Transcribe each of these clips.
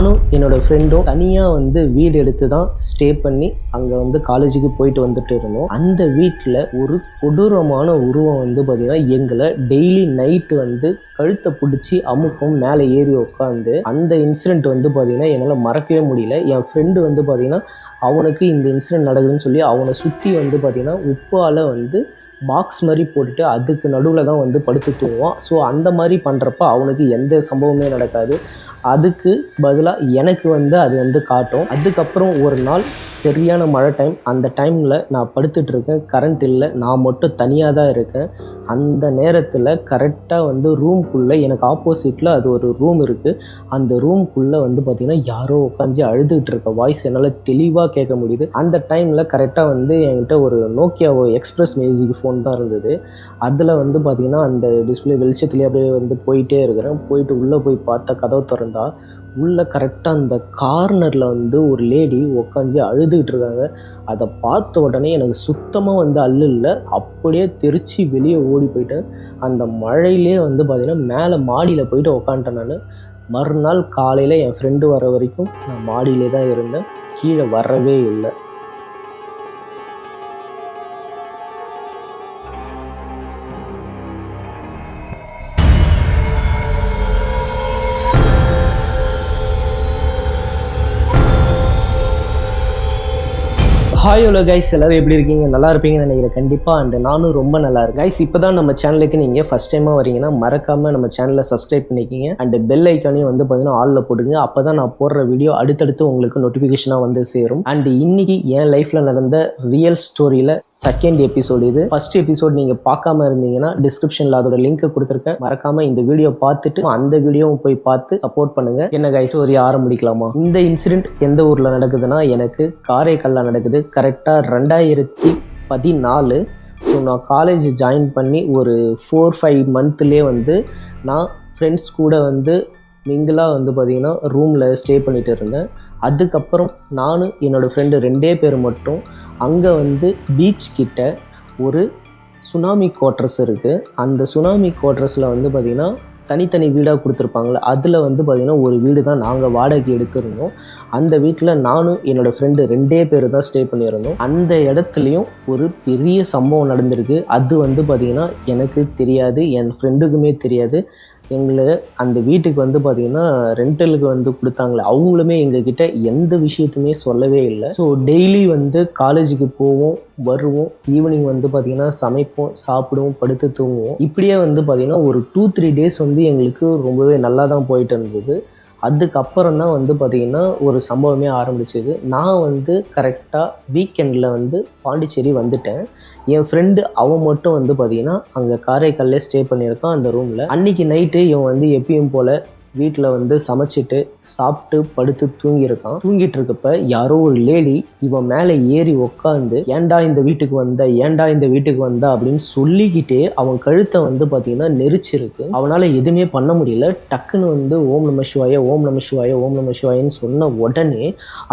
நானும் என்னோடய ஃப்ரெண்டும் தனியாக வந்து வீடு எடுத்து தான் ஸ்டே பண்ணி அங்கே வந்து காலேஜுக்கு போயிட்டு வந்துட்டு இருந்தோம். அந்த வீட்டில் ஒரு கொடூரமான உருவம் வந்து பார்த்திங்கன்னா எங்களை டெய்லி நைட்டு வந்து கழுத்தை பிடிச்சி அமுக்கும், மேலே ஏறி உட்காந்து. அந்த இன்சிடெண்ட் வந்து பார்த்திங்கன்னா என்னால் மறக்கவே முடியல. என் ஃப்ரெண்டு வந்து பார்த்திங்கன்னா அவனுக்கு இந்த இன்சிடெண்ட் நடக்குதுன்னு சொல்லி அவனை சுற்றி வந்து பார்த்திங்கன்னா உப்பால் வந்து பாக்ஸ் மாதிரி போட்டுட்டு அதுக்கு நடுவில் தான் வந்து படுத்து தூங்குவான். ஸோ அந்த மாதிரி பண்ணுறப்ப அவனுக்கு எந்த சம்பவமே நடக்காது. அதுக்கு பதிலாக எனக்கு வந்து அது வந்து காட்டும். அதுக்கப்புறம் ஒரு நாள் சரியான மழை டைம். அந்த டைமில் நான் படுத்துட்ருக்கேன், கரண்ட் இல்லை, நான் மட்டும் தனியாக தான் இருக்கேன். அந்த நேரத்தில் கரெக்டாக வந்து ரூம்குள்ளே எனக்கு ஆப்போசிட்டில் அது ஒரு ரூம் இருக்குது. அந்த ரூம்குள்ளே வந்து பார்த்திங்கன்னா யாரோ உட்காந்து அழுதுகிட்டு இருக்க வாய்ஸ் என்னால் தெளிவாக கேட்க முடியுது. அந்த டைமில் கரெக்டாக வந்து என்கிட்ட ஒரு நோக்கியாவோ எக்ஸ்பிரஸ் மியூசிக் ஃபோன் தான் இருந்தது. அதில் வந்து பார்த்திங்கன்னா அந்த டிஸ்பிளே வெளிச்சத்துலேயே அப்படியே வந்து போயிட்டே இருக்கிறேன். போயிட்டு உள்ளே போய் பார்த்தா கதவை திறந்தா உள்ளே கரெக்டாக அந்த கார்னரில் வந்து ஒரு லேடி உட்காந்து அழுதுகிட்டு இருக்காங்க. அதை பார்த்த உடனே எனக்கு சுத்தமாக வந்து இல்லை, அப்படியே தெரிச்சு வெளியே ஓடி போயிட்டேன். அந்த மழையிலே வந்து பார்த்திங்கன்னா மேலே மாடியில் போயிட்டு உக்காந்துட்டேன் நான். மறுநாள் காலையில் என் ஃப்ரெண்டு வர வரைக்கும் நான் மாடியிலே தான் இருந்தேன், கீழே வரவே இல்லை. ஹாய் ஹலோ கைஸ், எல்லோரும் எப்படி இருக்கீங்க? நல்லா இருப்பீங்கன்னு நினைக்கிறேன் கண்டிப்பாக. அண்ட் நானும் ரொம்ப நல்லா இருக்கேன். கைஸ், இப்போ தான் நம்ம சேனலுக்கு நீங்கள் ஃபஸ்ட் டைமாக வரீங்கன்னா மறக்காமல் நம்ம சேனலை சப்ஸ்கிரைப் பண்ணிக்கிங்க. அண்ட் பெல் ஐக்கானையும் வந்து பார்த்தீங்கன்னா ஆலில் போட்டுங்க. அப்போ தான் நான் போடுற வீடியோ அடுத்தடுத்து உங்களுக்கு நோட்டிஃபிகேஷனாக வந்து சேரும். அண்ட் இன்னைக்கு என் லைஃப்பில் நடந்த ரியல் ஸ்டோரியில் செகண்ட் எபிசோடு இது. ஃபர்ஸ்ட் எபிசோட் நீங்கள் பார்க்காம இருந்தீங்கன்னா டிஸ்கிரிப்ஷனில் அதோட லிங்க் கொடுத்துருக்கேன். மறக்காமல் இந்த வீடியோ பார்த்துட்டு அந்த வீடியோவும் போய் பார்த்து சப்போர்ட் பண்ணுங்கள். என்ன கைஸ், ஸ்டோரி ஆரம்பிக்கலாமா? இந்த இன்சிடென்ட் எந்த ஊரில் நடக்குதுன்னா எனக்கு காரைக்காலில் நடக்குது. கரெக்டாக 2014. ஸோ நான் காலேஜ் ஜாயின் பண்ணி ஒரு 4-5 மந்த்லேயே வந்து நான் ஃப்ரெண்ட்ஸ் கூட வந்து மிங்கிளாக வந்து பார்த்திங்கன்னா ரூமில் ஸ்டே பண்ணிகிட்டு இருந்தேன். அதுக்கப்புறம் நானும் என்னோடய ஃப்ரெண்டு 2 பேர் மட்டும் அங்கே வந்து பீச் கிட்ட ஒரு சுனாமி குவார்ட்டர்ஸ் இருக்குது. அந்த சுனாமி குவார்ட்டர்ஸில் வந்து பார்த்திங்கன்னா தனித்தனி வீடாக கொடுத்துருப்பாங்களே, அதில் வந்து பார்த்திங்கன்னா ஒரு வீடு தான் நாங்கள் வாடகைக்கு எடுத்திருந்தோம். அந்த வீட்டில் நானும் என்னோடய ஃப்ரெண்டு 2 பேர் தான் ஸ்டே பண்ணியிருந்தோம். அந்த இடத்துலையும் ஒரு பெரிய சம்பவம் நடந்திருக்கு. அது வந்து பார்த்திங்கன்னா எனக்கு தெரியாது, என் ஃப்ரெண்டுக்குமே தெரியாது. எங்களை அந்த வீட்டுக்கு வந்து பார்த்திங்கன்னா ரெண்டலுக்கு வந்து கொடுத்தாங்களே, அவங்களுமே எங்ககிட்ட எந்த விஷயத்துமே சொல்லவே இல்லை. ஸோ டெய்லி வந்து காலேஜுக்கு போவோம், வருவோம், ஈவினிங் வந்து பார்த்திங்கன்னா சமைப்போம், சாப்பிடுவோம், படுத்து தூங்குவோம். இப்படியே வந்து பார்த்திங்கன்னா ஒரு 2-3 டேஸ் வந்து எங்களுக்கு ரொம்பவே நல்லா தான் போயிட்டு இருந்தது. அதுக்கப்புறம் தான் வந்து பார்த்திங்கன்னா ஒரு சம்பவமே ஆரம்பிச்சது. நான் வந்து கரெக்டாக வீக்கெண்டில் வந்து பாண்டிச்சேரி வந்துட்டேன். என் ஃப்ரெண்டு அவன் மட்டும் வந்து பார்த்திங்கன்னா அங்கே காரைக்கால்லே ஸ்டே பண்ணியிருக்கான் அந்த ரூமில். அன்றைக்கி நைட்டு இவன் வந்து எப்பயும் போல் வீட்டில் வந்து சமைச்சிட்டு சாப்பிட்டு படுத்து தூங்கியிருக்கான். தூங்கிட்டு இருக்கப்ப யாரோ ஒரு லேடி இவன் மேலே ஏறி உக்காந்து ஏண்டா இந்த வீட்டுக்கு வந்த அப்படின்னு சொல்லிக்கிட்டே அவன் கழுத்தை வந்து பார்த்திங்கன்னா நெரிச்சிருக்கு. அவனால் எதுவுமே பண்ண முடியல. டக்குன்னு வந்து ஓம் நம சிவாயன்னு சொன்ன உடனே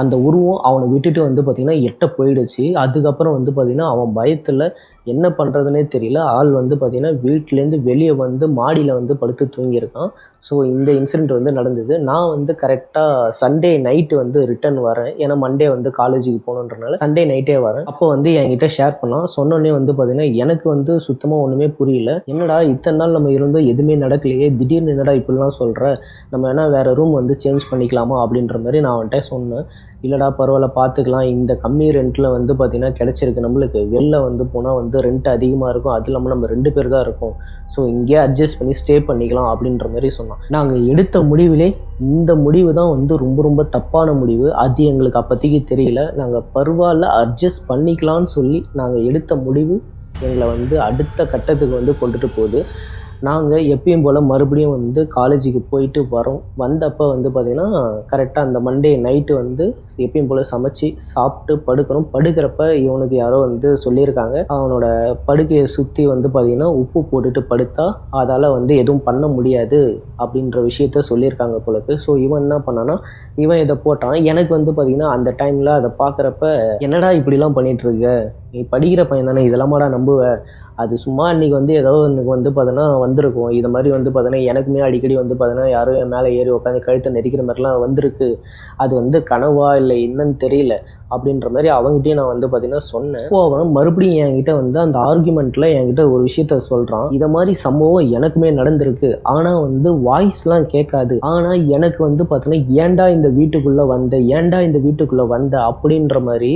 அந்த உருவம் அவனை விட்டுட்டு வந்து பார்த்திங்கன்னா எட்ட போயிடுச்சு. அதுக்கப்புறம் வந்து பார்த்திங்கன்னா அவன் பயத்தில் என்ன பண்ணுறதுனே தெரியல. ஆள் வந்து பார்த்திங்கன்னா வீட்டிலேருந்து வெளியே வந்து மாடியில் வந்து படுத்து தூங்கியிருக்கான். ஸோ இந்த இன்சிடெண்ட் வந்து நடந்தது. நான் வந்து கரெக்டாக சண்டே நைட்டு வந்து ரிட்டர்ன் வரேன். ஏன்னா மண்டே வந்து காலேஜுக்கு போகணுன்றனால சண்டே நைட்டே வரேன். அப்போ வந்து என்கிட்ட ஷேர் பண்ணான். சொன்னோடனே வந்து பார்த்திங்கன்னா எனக்கு வந்து சுத்தமாக ஒன்றுமே புரியல. என்னடா இத்தனை நாள் நம்ம இருந்தோம் எதுவுமே நடக்கலையே, திடீர்னு என்னடா இப்படிலாம் சொல்கிற, நம்ம வேணா வேறு ரூம் வந்து சேஞ்ச் பண்ணிக்கலாமா அப்படின்ற மாதிரி நான் அவன்கிட்ட சொன்னேன். இல்லைடா பரவாயில்ல பார்த்துக்கலாம், இந்த கம்மி ரெண்ட்டில் வந்து பார்த்திங்கன்னா கிடச்சிருக்கு நம்மளுக்கு. வெளில வந்து போனால் வந்து ரெண்ட் அதிகமாக இருக்கும், அது இல்லாமல் நம்ம 2 பேர் தான் இருக்கோம், ஸோ இங்கேயே அட்ஜஸ்ட் பண்ணி ஸ்டே பண்ணிக்கலாம் அப்படின்ற மாதிரி சொன்னோம். நாங்கள் எடுத்த முடிவிலே இந்த முடிவு தான் வந்து ரொம்ப ரொம்ப தப்பான முடிவு. அது எங்களுக்கு அப்போதைக்கு தெரியல. நாங்கள் பரவாயில்ல அட்ஜஸ்ட் பண்ணிக்கலான்னு சொல்லி நாங்கள் எடுத்த முடிவு எங்களை வந்து அடுத்த கட்டத்துக்கு வந்து கொண்டுட்டு போகுது. நாங்கள் எப்பயும் போல் மறுபடியும் வந்து காலேஜுக்கு போயிட்டு வரோம். வந்தப்போ வந்து பார்த்திங்கன்னா கரெக்டாக அந்த மண்டே நைட்டு வந்து எப்பயும் போல் சமைச்சு சாப்பிட்டு படுக்கிறோம். படுக்கிறப்ப இவனுக்கு யாரோ வந்து சொல்லியிருக்காங்க, அவனோட படுக்கையை சுற்றி வந்து பார்த்திங்கன்னா உப்பு போட்டுட்டு படுத்தா அதால் வந்து எதுவும் பண்ண முடியாது அப்படின்ற விஷயத்த சொல்லியிருக்காங்க போலக்கு. ஸோ இவன் என்ன பண்ணான்னா இவன் இதை போட்டான். எனக்கு வந்து பார்த்திங்கன்னா அந்த டைமில் அதை பார்க்குறப்ப என்னடா இப்படிலாம் பண்ணிகிட்ருக்க, நீ படிக்கிற பையன் தானே, இதெல்லாமாடா நம்புவ அது சும்மா அன்றைக்கி வந்து ஏதோ எனக்கு வந்து பார்த்தீங்கன்னா வந்திருக்கும். இது மாதிரி வந்து பார்த்தீங்கன்னா எனக்குமே அடிக்கடி வந்து பார்த்தீங்கன்னா யாரும் என் மேலே ஏறி உட்காந்து கழுத்தை நெரிக்கிற மாதிரிலாம் வந்திருக்கு. அது வந்து கனவா இல்லை என்னன்னு தெரியல அப்படின்ற மாதிரி அவங்ககிட்டயும் நான் வந்து பார்த்தீங்கன்னா சொன்னேன். அப்போ அவன் மறுபடியும் என்கிட்ட வந்து அந்த ஆர்குமெண்ட்டில் என்கிட்ட ஒரு விஷயத்த சொல்கிறான். இதை மாதிரி சம்பவம் எனக்குமே நடந்திருக்கு, ஆனால் வந்து வாய்ஸ்லாம் கேட்காது. ஆனால் எனக்கு வந்து பார்த்தீங்கன்னா ஏன்டா இந்த வீட்டுக்குள்ளே வந்த அப்படின்ற மாதிரி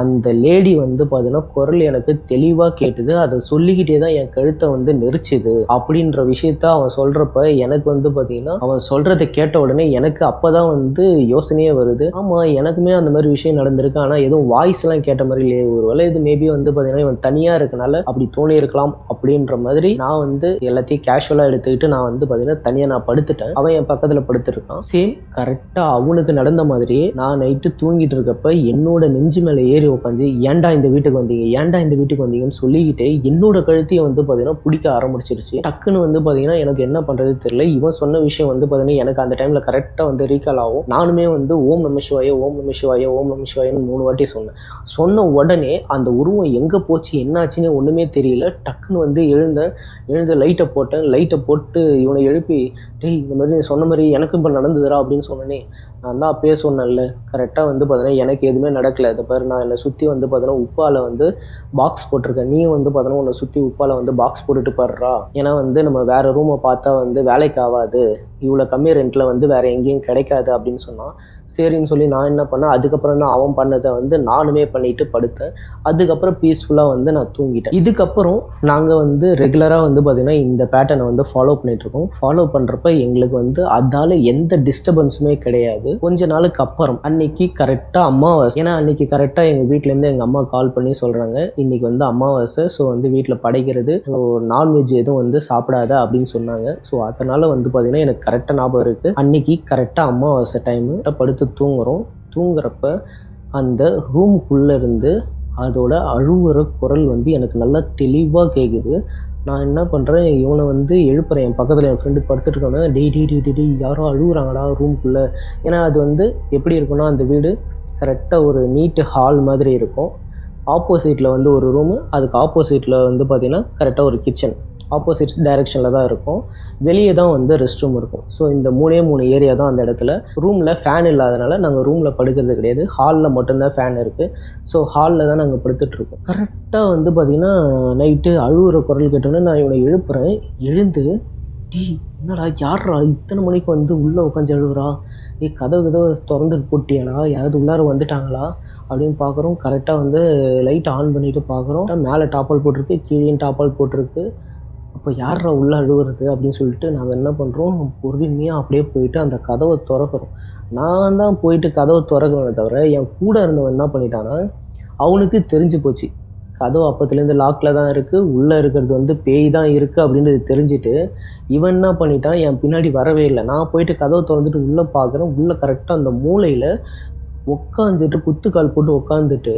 அந்த லேடி வந்து பார்த்தீங்கன்னா குரல் எனக்கு தெளிவாக கேட்டுது. அதை சொல்லிக்கிட்டே தான் என் கழுத்தை வந்து நெரிச்சுது அப்படின்ற விஷயத்த அவன் சொல்கிறப்ப எனக்கு வந்து பார்த்தீங்கன்னா அவன் சொல்கிறத கேட்ட உடனே எனக்கு அப்போ தான் வந்து யோசனையே வருது. ஆமாம், எனக்குமே அந்த மாதிரி விஷயம் நடந்திருக்கு, ஆனால் எதுவும் வாய்ஸ்லாம் கேட்ட மாதிரி இல்லையே, ஒருவேளை இது மேபி வந்து பார்த்தீங்கன்னா இவன் தனியாக இருக்கனால அப்படி தோணி இருக்கலாம் அப்படின்ற மாதிரி நான் வந்து எல்லாத்தையும் கேஷுவலாக எடுத்துக்கிட்டு நான் வந்து பார்த்தீங்கன்னா தனியாக நான் படுத்துட்டேன். அவன் என் பக்கத்தில் படுத்துருக்கான். சேம் கரெக்டாக அவனுக்கு நடந்த மாதிரியே நான் நைட்டு தூங்கிட்டு இருக்கப்ப என்னோட நெஞ்சு மேலே ஏறி உட்காந்து ஏன்டா இந்த வீட்டுக்கு வந்தீங்கன்னு சொல்லிக்கிட்டே என்னோட கழுத்தையும் வந்து பார்த்தீங்கன்னா பிடிக்க ஆரம்பிச்சிருச்சு. டக்குன்னு வந்து பார்த்தீங்கன்னா எனக்கு என்ன பண்ணுறது தெரியல. இவன் சொன்ன விஷயம் வந்து பார்த்தீங்கன்னா எனக்கு அந்த டைமில் கரெக்டாக வந்து ரீகால் ஆகும். நானுமே வந்து ஓம் நம சிவாய 3 வாட்டி சொன்ன உடனே அந்த உருவம் எங்கே போச்சு என்னாச்சுன்னு ஒன்றுமே தெரியல. டக்குன்னு வந்து எழுந்து லைட்டை போட்டு இவனை எழுப்பி, டேய் இந்த மாதிரி சொன்ன மாதிரி எனக்கும் இப்போ நடந்ததுடா அப்படின்னு சொன்னேனே. நான் தான் அப்பயே சொன்னேன்ல, கரெக்டாக வந்து பார்த்தீங்கன்னா எனக்கு எதுவுமே நடக்கலை. அதை பாரு, நான் என்னை சுற்றி வந்து பார்த்தீங்கன்னா உப்பால் வந்து பாக்ஸ் போட்டிருக்கேன். நீயும் வந்து பார்த்தீங்கன்னா உன்னை சுற்றி உப்பால் வந்து பாக்ஸ் போட்டுட்டு பாடுறா. ஏன்னா வந்து நம்ம வேறு ரூமை பார்த்தா வந்து வேலைக்கு ஆகாது, இவ்வளோ கம்மி ரெண்ட்டில் வந்து வேறு எங்கேயும் கிடைக்காது அப்படின்னு சொன்னான். சரின்னு சொல்லி நான் என்ன பண்ணேன், அதுக்கப்புறம் தான் அவன் பண்ணதை வந்து நானுமே பண்ணிட்டு படுத்தேன். அதுக்கப்புறம் பீஸ்ஃபுல்லாக வந்து நான் தூங்கிட்டேன். இதுக்கப்புறம் நாங்கள் வந்து ரெகுலராக வந்து பார்த்திங்கன்னா இந்த பேட்டர்னை வந்து ஃபாலோ பண்ணிகிட்ருக்கோம். ஃபாலோ பண்ணுறப்ப எங்களுக்கு வந்து அதால் எந்த டிஸ்டர்பன்ஸுமே கிடையாது. கொஞ்ச நாளுக்கு அப்புறம் அன்னைக்கு கரெக்டாக அமாவாசை, ஏன்னா அன்னைக்கு கரெக்டாக எங்கள் வீட்டிலேருந்து எங்கள் அம்மா கால் பண்ணி சொல்கிறாங்க, இன்னைக்கு வந்து அமாவாசை, ஸோ வந்து வீட்டில் படைக்கிறது, ஸோ நான்வெஜ் எதுவும் வந்து சாப்பிடாத அப்படின்னு சொன்னாங்க. ஸோ அதனால் வந்து பார்த்திங்கன்னா எனக்கு கரெக்டாக ஞாபகம் இருக்குது. அன்னைக்கு கரெக்டாக அமாவாசை டைமு படுத்து தூங்குறப்ப அந்த ரூமுக்குள்ளே இருந்து அதோட அழுவுற குரல் வந்து எனக்கு நல்லா தெளிவாக கேட்குது. நான் என்ன பண்ணுறேன், இவனை வந்து எழுப்புறேன். என் பக்கத்தில் என் ஃப்ரெண்டு படுத்துட்டு இருக்கானே, டெய் யாரோ அழுகுறாங்கடா ரூமுக்குள்ளே. ஏன்னா அது வந்து எப்படி இருக்குன்னா, அந்த வீடு கரெக்டாக ஒரு நீட்டு ஹால் மாதிரி இருக்கும். ஆப்போசிட்டில் வந்து ஒரு ரூமு, அதுக்கு ஆப்போசிட்டில் வந்து பார்த்திங்கன்னா கரெக்டாக ஒரு கிச்சன் ஆப்போசிட் டைரெக்ஷனில் தான் இருக்கும். வெளியே தான் வந்து ரெஸ்ட் ரூம் இருக்கும். ஸோ இந்த 3 ஏரியா தான் அந்த இடத்துல. ரூமில் ஃபேன் இல்லாதனால நாங்கள் ரூமில் படுக்கிறது கிடையாது, ஹாலில் மட்டும்தான் ஃபேன் இருக்குது. ஸோ ஹாலில் தான் நாங்கள் படுத்துட்ருக்கோம். கரெக்டாக வந்து பார்த்திங்கன்னா நைட்டு அழுகுற குரல் கேட்டோன்னே நான் இவனை எழுப்புறேன். எழுந்து, டீ என்னடா யாரா இத்தனை மணிக்கு வந்து உள்ளே உட்காந்து அழுகுறா, கதவு திறந்துட்டு போட்டியாடா, யாராவது உள்ளார வந்துட்டாங்களா அப்படின்னு பார்க்குறோம். கரெக்டாக வந்து லைட் ஆன் பண்ணிவிட்டு பார்க்குறோம், மேலே டாப்பால் போட்டிருக்கு, கீழே டாப்பால் போட்டிருக்கு. அப்போ யாரா உள்ளே அழுகுறது அப்படின்னு சொல்லிட்டு நாங்கள் என்ன பண்ணுறோம், பொறுமையாக அப்படியே போயிட்டு அந்த கதவை திறக்கிறோம். நான் தான் போயிட்டு கதவை திறக்கிறேனே தவிர என் கூட இருந்தவன் என்ன பண்ணிட்டான்னா, அவனுக்கு தெரிஞ்சு போச்சு கதவு அப்பத்துலேருந்து லாக்கில் தான் இருக்குது, உள்ளே இருக்கிறது வந்து பேய் தான் இருக்குது அப்படின்றது தெரிஞ்சுட்டு இவன் என்ன பண்ணிட்டான், என் பின்னாடி வரவே இல்லை. நான் போயிட்டு கதவை திறந்துட்டு உள்ளே பார்க்குறேன். உள்ளே கரெக்டாக அந்த மூலையில் உட்காந்துட்டு குத்துக்கால் போட்டு உட்காந்துட்டு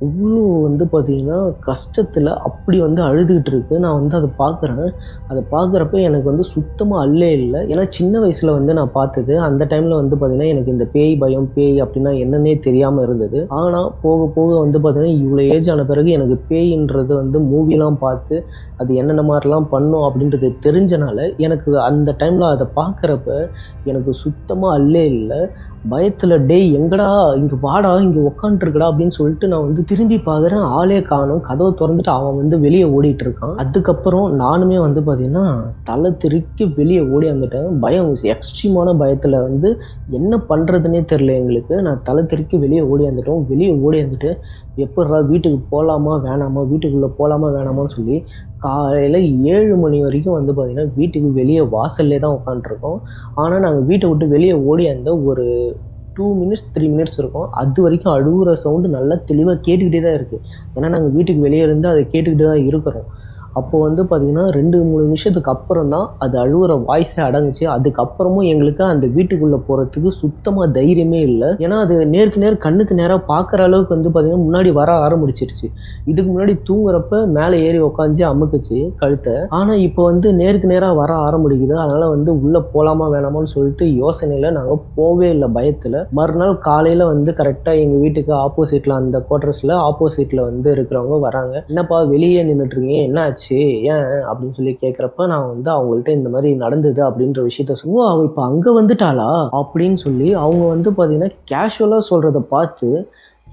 அவ்வளோ வந்து பார்த்திங்கன்னா கஷ்டத்தில் அப்படி வந்து அழுதுகிட்டு இருக்கு. நான் வந்து அதை பார்க்குறப்ப எனக்கு வந்து சுத்தமாக அல்லே இல்லை. ஏன்னா சின்ன வயசில் வந்து நான் பார்த்தது, அந்த டைமில் வந்து பார்த்திங்கன்னா எனக்கு இந்த பேய் பயம் அப்படின்னா என்னன்னே தெரியாமல் இருந்தது. ஆனால் போக போக வந்து பார்த்திங்கன்னா இவ்வளோ ஏஜ் ஆன பிறகு எனக்கு பேயின்றது வந்து மூவிலாம் பார்த்து அது என்னென்ன மாதிரிலாம் பண்ணும் அப்படின்றது தெரிஞ்சனால எனக்கு அந்த டைமில் அதை பார்க்குறப்ப எனக்கு சுத்தமாக அல்லே இல்லை. பயத்தில், டேய் எங்கடா இங்கே வாடா, இங்கே உக்காண்ட்ருக்கடா அப்படின்னு சொல்லிட்டு நான் வந்து திரும்பி பார்க்குறேன். ஆளே காணும். கதவை திறந்துட்டு அவன் வந்து வெளியே ஓடிட்டு இருக்கான். அதுக்கப்புறம் நானுமே வந்து பார்த்திங்கன்னா தலை திருக்கி வெளியே ஓடி வந்துட்டேன். பயம், எக்ஸ்ட்ரீமான பயத்தில் வந்து என்ன பண்ணுறதுனே தெரில எங்களுக்கு. நான் தலை திருக்கி வெளியே ஓடி வந்துட்டு எப்பட்றா வீட்டுக்கு போகலாமா வேணாமா, வீட்டுக்குள்ளே போகலாமா வேணாமான்னு சொல்லி காலையில் 7 மணி வரைக்கும் வந்து பார்த்திங்கன்னா வீட்டுக்கு வெளியே வாசல்லே தான் உட்காண்ட்ருக்கோம். ஆனால் நாங்கள் வீட்டை விட்டு வெளியே ஓடியாந்த ஒரு 2 மினிட்ஸ் 3 மினிட்ஸ் இருக்கும். அது வரைக்கும் அழுகுற சவுண்டு நல்லா தெளிவாக கேட்டுக்கிட்டே தான் இருக்குது. ஏன்னா நாங்கள் வீட்டுக்கு வெளியே இருந்து அதை கேட்டுக்கிட்டு தான் இருக்கிறோம். அப்போது வந்து பார்த்திங்கன்னா 2-3 நிமிஷத்துக்கு அப்புறம் தான் அது அழுகுற வாய்ஸே அடங்குச்சு. அதுக்கப்புறமும் எங்களுக்கு அந்த வீட்டுக்குள்ளே போகிறதுக்கு சுத்தமாக தைரியமே இல்லை. ஏன்னா அது நேருக்கு நேர் கண்ணுக்கு நேராக பார்க்குற அளவுக்கு வந்து பார்த்திங்கன்னா முன்னாடி வர ஆரம்பிச்சிருச்சு. இதுக்கு முன்னாடி தூங்குறப்ப மேலே ஏறி உக்காந்து அமுக்குச்சு கழுத்தை. ஆனால் இப்போ வந்து நேருக்கு நேராக வர ஆரம்பிக்குது. அதனால் வந்து உள்ளே போகலாமா வேணாமான்னு சொல்லிட்டு யோசனையில் நாங்கள் போவே இல்லை பயத்தில். மறுநாள் காலையில் வந்து கரெக்டாக எங்கள் வீட்டுக்கு ஆப்போசிட்டில் அந்த குவார்ட்டர்ஸில் ஆப்போசிட்டில் வந்து இருக்கிறவங்க வராங்க. என்னப்பா வெளியே நின்றுட்டுருக்கீங்க, என்ன ஆச்சு என்னாச்சு ஏன் அப்படின்னு சொல்லி கேட்குறப்ப நான் வந்து அவங்கள்ட்ட இந்த மாதிரி நடந்தது அப்படின்ற விஷயத்த ஓ அவள் இப்போ அங்கே வந்துட்டாளா அப்படின்னு சொல்லி அவங்க வந்து பார்த்தீங்கன்னா கேஷுவலாக சொல்கிறத பார்த்து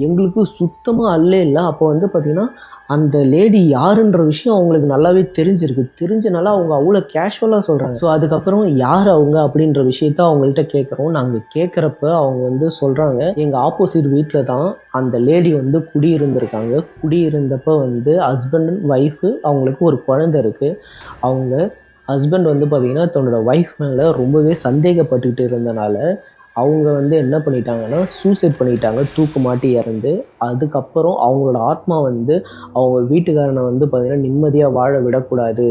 எங்களுக்கு சுத்தமாக அல்லே இல்லை. அப்போ வந்து பார்த்திங்கன்னா அந்த லேடி யாருன்ற விஷயம் அவங்களுக்கு நல்லாவே தெரிஞ்சனால அவங்க அவ்வளோ கேஷுவலாக சொல்கிறாங்க. ஸோ அதுக்கப்புறம் யார் அவங்க அப்படின்ற விஷயத்த அவங்கள்ட்ட கேட்குறோம். நாங்கள் கேட்குறப்ப அவங்க வந்து சொல்கிறாங்க, எங்கள் ஆப்போசிட் வீட்டில் தான் அந்த லேடி வந்து குடியிருந்திருக்காங்க. குடியிருந்தப்போ வந்து ஹஸ்பண்ட் அண்ட் ஒய்ஃபு அவங்களுக்கு ஒரு குழந்தை இருக்குது. அவங்க ஹஸ்பண்ட் வந்து பார்த்திங்கன்னா தன்னோட ஒய்ஃப் மேலே ரொம்பவே சந்தேகப்பட்டுக்கிட்டு இருந்தனால அவங்க வந்து என்ன பண்ணிட்டாங்கன்னா சூசைட் பண்ணிட்டாங்க, தூக்கு மாட்டி இறந்து. அதுக்கப்புறம் அவங்களோட ஆத்மா வந்து அவங்க வீட்டுக்காரனை வந்து பார்த்திங்கன்னா நிம்மதியாக வாழ விடக்கூடாது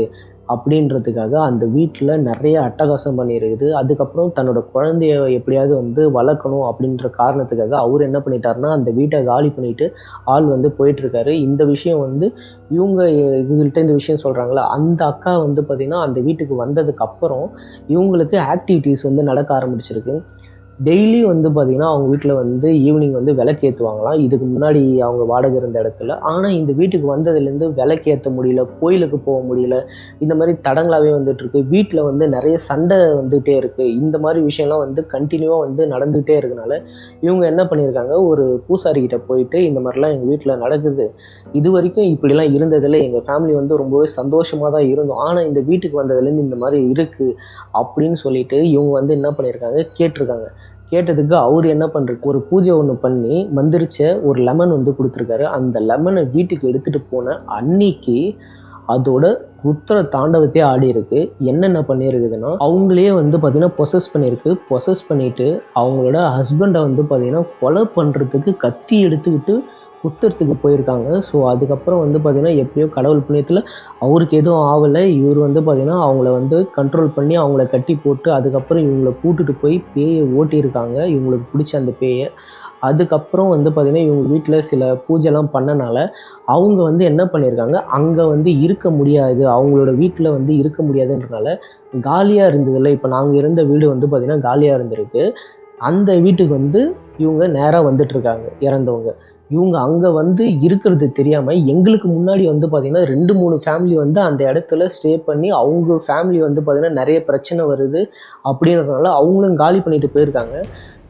அப்படின்றதுக்காக அந்த வீட்டில் நிறைய அட்டகாசம் பண்ணியிருக்குது. அதுக்கப்புறம் தன்னோட குழந்தைய எப்படியாவது வந்து வளர்க்கணும் அப்படின்ற காரணத்துக்காக அவர் என்ன பண்ணிட்டாருன்னா அந்த வீட்டை காலி பண்ணிவிட்டு ஆள் வந்து போயிட்டுருக்காரு. இந்த விஷயம் வந்து இவங்கள்ட்ட இந்த விஷயம் சொல்கிறாங்களா, அந்த அக்கா வந்து பார்த்திங்கன்னா அந்த வீட்டுக்கு வந்ததுக்கப்புறம் இவங்களுக்கு ஆக்டிவிட்டீஸ் வந்து நடக்க ஆரம்பிச்சிருக்கு. டெய்லி வந்து பார்த்திங்கன்னா அவங்க வீட்டில் வந்து ஈவினிங் வந்து விளக்கேற்றுவாங்களாம். இதுக்கு முன்னாடி அவங்க வாடகை இருந்த இடத்துல. ஆனால் இந்த வீட்டுக்கு வந்ததுலேருந்து விளக்கேற்ற முடியல, கோயிலுக்கு போக முடியல, இந்த மாதிரி தடங்களாகவே வந்துட்டுருக்கு. வீட்டில் வந்து நிறைய சண்டை வந்துகிட்டே இருக்குது. இந்த மாதிரி விஷயம்லாம் வந்து கண்டினியூவாக வந்து நடந்துகிட்டே இருக்கனால இவங்க என்ன பண்ணியிருக்காங்க, ஒரு பூசாரிக்கிட்ட போயிட்டு இந்த மாதிரிலாம் எங்கள் வீட்டில் நடக்குது, இது வரைக்கும் இப்படிலாம் இருந்ததில் எங்கள் ஃபேமிலி வந்து ரொம்பவே சந்தோஷமாக தான் இருந்தோம், ஆனால் இந்த வீட்டுக்கு வந்ததுலேருந்து இந்த மாதிரி இருக்குது அப்படின்னு சொல்லிட்டு இவங்க வந்து என்ன பண்ணியிருக்காங்க கேட்டிருக்காங்க. கேட்டதுக்கு அவர் என்ன பண்ணுறது, ஒரு பூஜை ஒன்று பண்ணி மந்திரிச்ச ஒரு லெமன் வந்து கொடுத்துருக்காரு. அந்த லெமனை வீட்டுக்கு எடுத்துகிட்டு போன அன்னைக்கு அதோட ருத்ர தாண்டவத்தே ஆடி இருக்கு. என்னென்ன பண்ணியிருக்குதுன்னா அவங்களே வந்து பார்த்திங்கன்னா பொசஸ் பண்ணிட்டு அவங்களோட ஹஸ்பண்டை வந்து பார்த்திங்கன்னா கொலை பண்ணுறதுக்கு கத்தி எடுத்துக்கிட்டு குத்துறதுக்கு போயிருக்காங்க. ஸோ அதுக்கப்புறம் வந்து பார்த்திங்கன்னா எப்படியோ கடவுள் புண்ணியத்தில் அவருக்கு எதுவும் ஆகலை. இவர் வந்து பார்த்திங்கன்னா அவங்கள வந்து கண்ட்ரோல் பண்ணி அவங்கள கட்டி போட்டு அதுக்கப்புறம் இவங்கள கூட்டுட்டு போய் பேயை ஓட்டியிருக்காங்க, இவங்களுக்கு பிடிச்ச அந்த பேயை. அதுக்கப்புறம் வந்து பார்த்திங்கன்னா இவங்க வீட்டில் சில பூஜைலாம் பண்ணனால அவங்க வந்து என்ன பண்ணியிருக்காங்க, அங்கே வந்து இருக்க முடியாது, அவங்களோட வீட்டில் வந்து இருக்க முடியாதுன்றனால காலியாக இருந்ததில்லை. இப்போ நாங்கள் இருந்த வீடு வந்து பார்த்திங்கன்னா காலியாக இருந்திருக்கு. அந்த வீட்டுக்கு வந்து இவங்க நேராக வந்துட்டுருக்காங்க இறந்தவங்க. இவங்க அங்கே வந்து இருக்கிறது தெரியாமல் எங்களுக்கு முன்னாடி வந்து பார்த்திங்கன்னா 2-3 ஃபேமிலி வந்து அந்த இடத்துல ஸ்டே பண்ணி அவங்க ஃபேமிலி வந்து பார்த்திங்கன்னா நிறைய பிரச்சனை வருது அப்படின்றதுனால அவங்களும் காலி பண்ணிட்டு போயிருக்காங்க.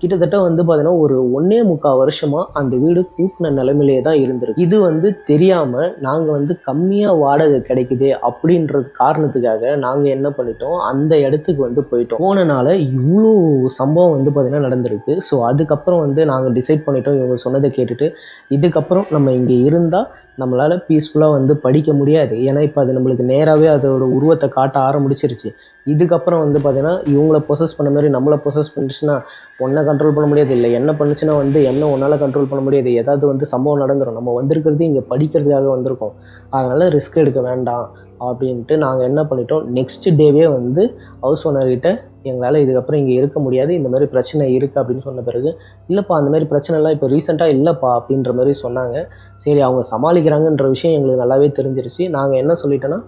கிட்டத்தட்ட வந்து பார்த்தீங்கன்னா ஒரு 1.25 வருஷமாக அந்த வீடு பூட்டின நிலைமையிலே தான் இருந்திருக்கு. இது வந்து தெரியாமல் நாங்கள் வந்து கம்மியாக வாடகை கிடைக்குதே அப்படின்றது காரணத்துக்காக நாங்கள் என்ன பண்ணிட்டோம், அந்த இடத்துக்கு வந்து போயிட்டோம். போனனால இவ்வளோ சம்பவம் வந்து பார்த்திங்கன்னா நடந்திருக்கு. ஸோ அதுக்கப்புறம் வந்து நாங்கள் டிசைட் பண்ணிட்டோம், இவங்க சொன்னதை கேட்டுட்டு இதுக்கப்புறம் நம்ம இங்கே இருந்தால் நம்மளால் பீஸ்ஃபுல்லாக வந்து படிக்க முடியாது. ஏன்னா இப்போ அது நம்மளுக்கு நேராகவே அதோட உருவத்தை காட்ட ஆரம்பிச்சிருச்சு. இதுக்கப்புறம் வந்து பார்த்திங்கன்னா இவங்கள பொசஸ் பண்ண மாதிரி நம்மளை பொசஸ் பண்ணிச்சுன்னா ஒன்றை கண்ட்ரோல் பண்ண முடியாது, இல்லை என்ன பண்ணுச்சுன்னா வந்து என்ன ஒன்றால் கண்ட்ரோல் பண்ண முடியாது. ஏதாவது வந்து சம்பவம் நடந்துடும். நம்ம வந்திருக்கிறது இங்கே படிக்கிறதுக்காக வந்திருக்கோம், அதனால் ரிஸ்க் எடுக்க வேண்டாம் அப்படின்ட்டு நாங்கள் என்ன பண்ணிட்டோம், நெக்ஸ்ட் டேவே வந்து ஹவுஸ் ஓனர்கிட்ட எங்களால் இதுக்கப்புறம் இங்கே இருக்க முடியாது, இந்த மாதிரி பிரச்சனை இருக்குது அப்படின்னு சொன்ன பிறகு இல்லைப்பா அந்த மாதிரி பிரச்சனைலாம் இப்போ ரீசெண்டாக இல்லைப்பா அப்படின்ற மாதிரி சொன்னாங்க. சரி அவங்க சமாளிக்கிறாங்கன்ற விஷயம் எங்களுக்கு நல்லாவே தெரிஞ்சிருச்சு. நாங்கள் என்ன சொல்லிட்டோன்னா,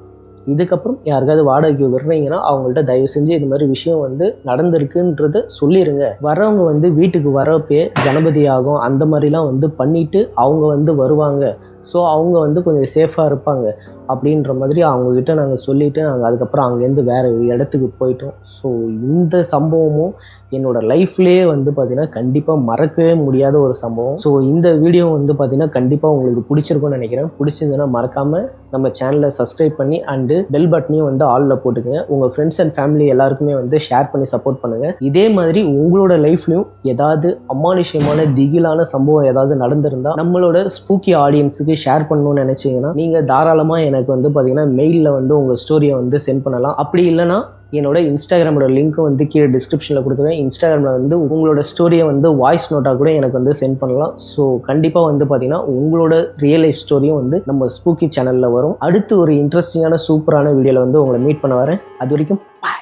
இதுக்கப்புறம் யாருக்காவது வாடகைக்கு விடுறீங்கன்னா அவங்கள்ட்ட தயவு செஞ்சு இது மாதிரி விஷயம் வந்து நடந்திருக்குன்றத சொல்லிடுங்க. வரவங்க வந்து வீட்டுக்கு வரப்பே கணபதி ஆகும் அந்த மாதிரிலாம் வந்து பண்ணிவிட்டு அவங்க வந்து வருவாங்க. ஸோ அவங்க வந்து கொஞ்சம் சேஃபாக இருப்பாங்க அப்படின்ற மாதிரி அவங்கக்கிட்ட நாங்கள் சொல்லிவிட்டு நாங்கள் அதுக்கப்புறம் அங்கேருந்து வேறு இடத்துக்கு போயிட்டோம். ஸோ இந்த சம்பவமும் என்னோடய லைஃப்லேயே வந்து பார்த்திங்கன்னா கண்டிப்பாக மறக்கவே முடியாத ஒரு சம்பவம். ஸோ இந்த வீடியோ வந்து பார்த்திங்கன்னா கண்டிப்பாக உங்களுக்கு பிடிச்சிருக்கும்னு நினைக்கிறேன். பிடிச்சிருந்ததுன்னா மறக்காமல் நம்ம சேனலை சப்ஸ்கிரைப் பண்ணி அண்டு பெல் பட்டனையும் வந்து ஆலில் போட்டுக்கங்க. உங்கள் ஃப்ரெண்ட்ஸ் அண்ட் ஃபேமிலி எல்லாருக்குமே வந்து ஷேர் பண்ணி சப்போர்ட் பண்ணுங்கள். இதே மாதிரி உங்களோட லைஃப்லையும் ஏதாவது அமானுஷ்யமான திகிலான சம்பவம் ஏதாவது நடந்திருந்தால் நம்மளோட ஸ்பூக்கி ஆடியன்ஸுக்கு ஷேர் பண்ணணும்னு நினச்சிங்கன்னா நீங்கள் தாராளமாக எனக்கு வந்து பார்த்திங்கன்னா மெயிலில் வந்து உங்கள் ஸ்டோரியை வந்து சென்ட் பண்ணலாம். அப்படி இல்லைனா என்னோட இன்ஸ்டாகிராமோட லிங்க்கும் வந்து கீழே டிஸ்கிரிப்ஷனில் கொடுத்துருவேன். இன்ஸ்டாகிராமில் வந்து உங்களோட ஸ்டோரியை வந்து வாய்ஸ் நோட்டாக கூட எனக்கு வந்து சென்ட் பண்ணலாம். ஸோ கண்டிப்பாக வந்து பார்த்திங்கன்னா உங்களோட ரியல் லைஃப் ஸ்டோரியும் வந்து நம்ம ஸ்பூக்கி சேனலில் வரும். அடுத்து ஒரு இன்ட்ரெஸ்டிங்கான சூப்பரான வீடியோவில் வந்து உங்களை மீட் பண்ண வரேன். அது வரைக்கும்